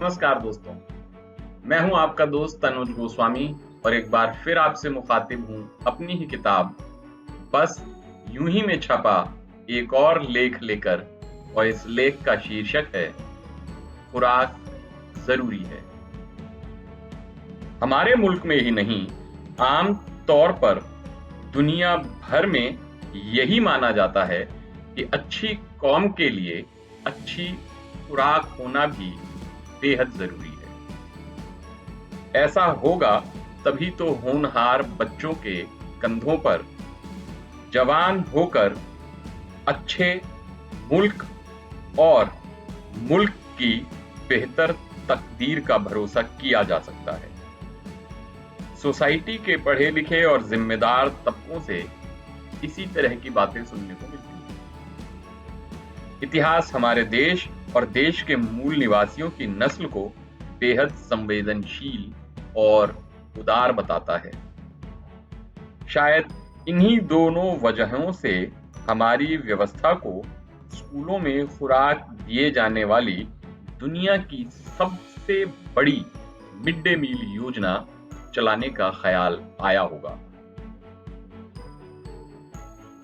नमस्कार दोस्तों, मैं हूं आपका दोस्त तनुज गोस्वामी और एक बार फिर आपसे मुखातिब हूं अपनी ही किताब बस यूं ही में छपा एक और लेख लेकर। और इस लेख का शीर्षक है खुराक जरूरी है। हमारे मुल्क में ही नहीं, आम तौर पर दुनिया भर में यही माना जाता है कि अच्छी कौम के लिए अच्छी खुराक होना भी बेहद जरूरी है। ऐसा होगा तभी तो होनहार बच्चों के कंधों पर जवान होकर अच्छे मुल्क और मुल्क की बेहतर तकदीर का भरोसा किया जा सकता है। सोसाइटी के पढ़े लिखे और जिम्मेदार तबकों से इसी तरह की बातें सुनने को मिलती हैं। इतिहास हमारे देश और देश के मूल निवासियों की नस्ल को बेहद संवेदनशील और उदार बताता है। शायद इन्हीं दोनों वजहों से हमारी व्यवस्था को स्कूलों में खुराक दिए जाने वाली दुनिया की सबसे बड़ी मिड डे मील योजना चलाने का ख्याल आया होगा।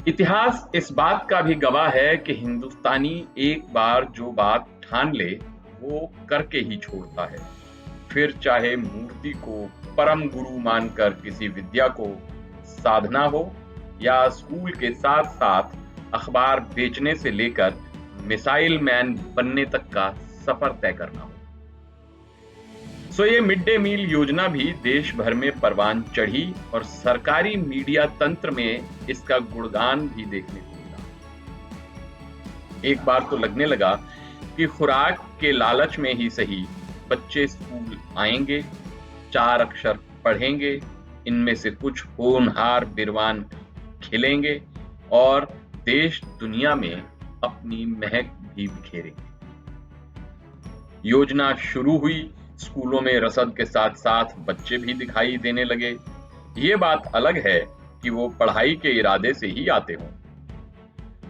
इतिहास इस बात का भी गवाह है कि हिंदुस्तानी एक बार जो बात ठान ले वो करके ही छोड़ता है। फिर चाहे मूर्ति को परम गुरु मानकर किसी विद्या को साधना हो या स्कूल के साथ साथ अखबार बेचने से लेकर मिसाइल मैन बनने तक का सफर तय करना हो। ये मिड डे मील योजना भी देश भर में परवान चढ़ी और सरकारी मीडिया तंत्र में इसका गुणगान भी देखने को मिला। एक बार तो लगने लगा कि खुराक के लालच में ही सही बच्चे स्कूल आएंगे, 4 अक्षर पढ़ेंगे, इनमें से कुछ होनहार बिरवान खिलेंगे और देश दुनिया में अपनी महक भी बिखेरेंगे। योजना शुरू हुई, स्कूलों में रसद के साथ साथ बच्चे भी दिखाई देने लगे। ये बात अलग है कि वो पढ़ाई के इरादे से ही आते हों।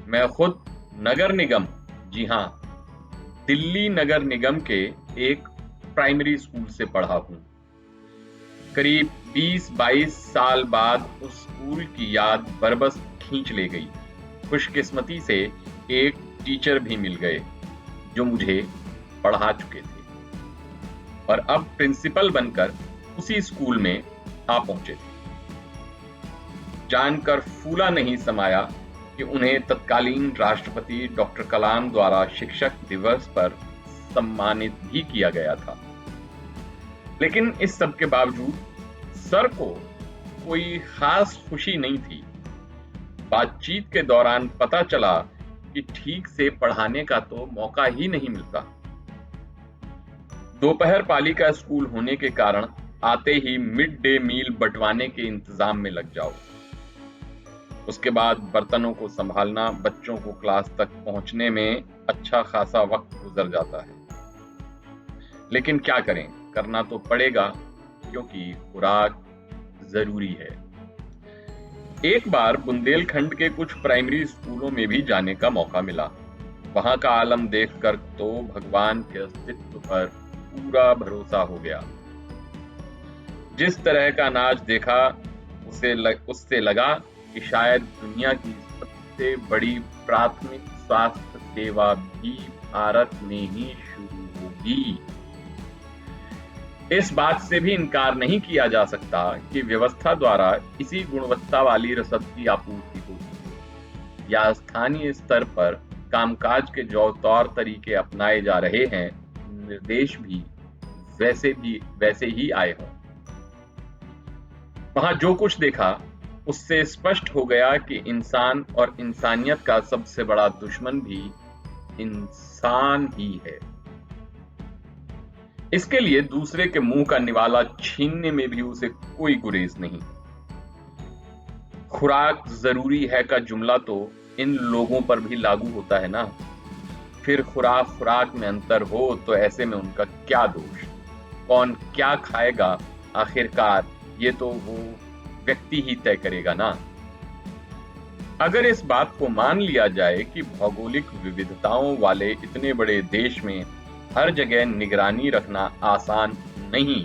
मैं खुद नगर निगम, जी हाँ, दिल्ली नगर निगम के एक प्राइमरी स्कूल से पढ़ा हूं। करीब 20-22 साल बाद उस स्कूल की याद बरबस खींच ले गई। खुशकिस्मती से एक टीचर भी मिल गए जो मुझे पढ़ा चुके थे और अब प्रिंसिपल बनकर उसी स्कूल में आ पहुंचे थे। जानकर फूला नहीं समाया कि उन्हें तत्कालीन राष्ट्रपति डॉक्टर कलाम द्वारा शिक्षक दिवस पर सम्मानित भी किया गया था। लेकिन इस सब के बावजूद सर को कोई खास खुशी नहीं थी। बातचीत के दौरान पता चला कि ठीक से पढ़ाने का तो मौका ही नहीं मिलता। दोपहर पाली का स्कूल होने के कारण आते ही मिड डे मील बंटवाने के इंतजाम में लग जाओ। उसके बाद बर्तनों को संभालना, बच्चों को क्लास तक पहुंचने में अच्छा खासा वक्त गुजर जाता है। लेकिन क्या करें, करना तो पड़ेगा क्योंकि खुराक जरूरी है। एक बार बुंदेलखंड के कुछ प्राइमरी स्कूलों में भी जाने का मौका मिला। वहां का आलम देखकर तो भगवान के अस्तित्व पर पूरा भरोसा हो गया। जिस तरह का अनाज देखा उससे लगा कि शायद दुनिया की सबसे बड़ी प्राथमिक स्वास्थ्य सेवा भी भारत में ही शुरू होगी। इस बात से भी इनकार नहीं किया जा सकता कि व्यवस्था द्वारा इसी गुणवत्ता वाली रसद की आपूर्ति होगी या स्थानीय स्तर पर कामकाज के जो तौर तरीके अपनाए जा रहे हैं, निर्देश भी वैसे ही आए हों। वहां जो कुछ देखा उससे स्पष्ट हो गया कि इंसान और इंसानियत का सबसे बड़ा दुश्मन भी इंसान ही है। इसके लिए दूसरे के मुंह का निवाला छीनने में भी उसे कोई गुरेज नहीं। खुराक जरूरी है का जुमला तो इन लोगों पर भी लागू होता है ना। फिर खुराक में अंतर हो तो ऐसे में उनका क्या दोष? कौन क्या खाएगा आखिरकार ये तो वो व्यक्ति ही तय करेगा ना। अगर इस बात को मान लिया जाए कि भौगोलिक विविधताओं वाले इतने बड़े देश में हर जगह निगरानी रखना आसान नहीं,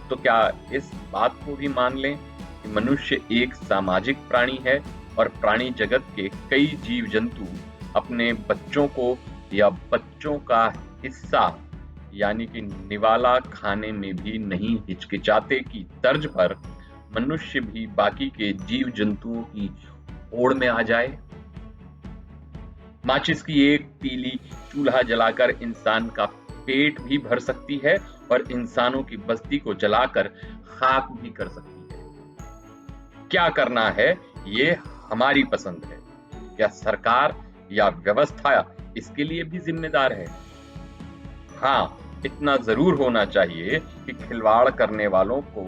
तो क्या इस बात को भी मान लें कि मनुष्य एक सामाजिक प्राणी है और प्राणी जगत के कई जीव जंतु अपने बच्चों को या बच्चों का हिस्सा यानी कि निवाला खाने में भी नहीं हिचकिचाते की तर्ज पर मनुष्य भी बाकी के जीव जंतुओं की होड़ में आ जाए। माचिस की एक तीली चूल्हा जलाकर इंसान का पेट भी भर सकती है और इंसानों की बस्ती को जलाकर खाक भी कर सकती है। क्या करना है ये हमारी पसंद है। क्या सरकार या व्यवस्था इसके लिए भी जिम्मेदार है? हाँ, इतना जरूर होना चाहिए कि खिलवाड़ करने वालों को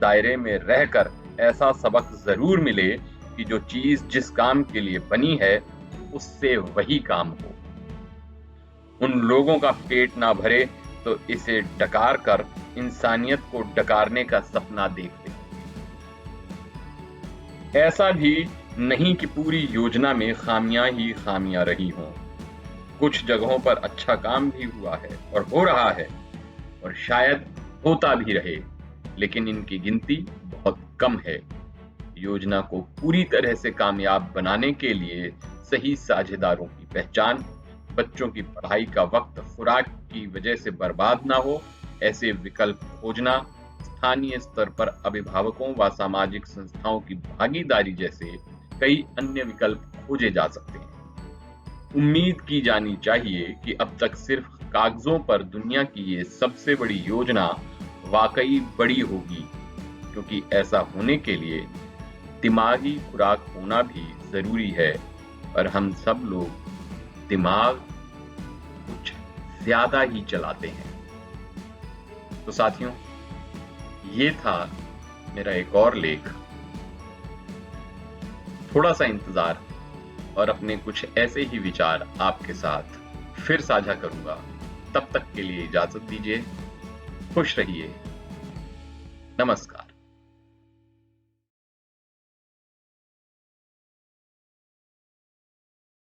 दायरे में रहकर ऐसा सबक जरूर मिले कि जो चीज जिस काम के लिए बनी है उससे वही काम हो। उन लोगों का पेट ना भरे तो इसे डकार कर इंसानियत को डकारने का सपना देखते। ऐसा भी नहीं कि पूरी योजना में खामियां ही खामियां रही हों। कुछ जगहों पर अच्छा काम भी हुआ है और हो रहा है और शायद होता भी रहे, लेकिन इनकी गिनती बहुत कम है। योजना को पूरी तरह से कामयाब बनाने के लिए सही साझेदारों की पहचान, बच्चों की पढ़ाई का वक्त खुराक की वजह से बर्बाद ना हो, ऐसे विकल्प खोजना, स्थानीय स्तर पर अभिभावकों व सामाजिक संस्थाओं की भागीदारी जैसे कई अन्य विकल्प खोजे जा सकते हैं। उम्मीद की जानी चाहिए कि अब तक सिर्फ कागजों पर दुनिया की ये सबसे बड़ी योजना वाकई बड़ी होगी, क्योंकि ऐसा होने के लिए दिमागी खुराक होना भी जरूरी है, और हम सब लोग दिमाग कुछ ज्यादा ही चलाते हैं। तो साथियों, ये था मेरा एक और लेख। थोड़ा सा इंतजार और अपने कुछ ऐसे ही विचार आपके साथ फिर साझा करूंगा। तब तक के लिए इजाजत दीजिए। खुश रहिए। नमस्कार।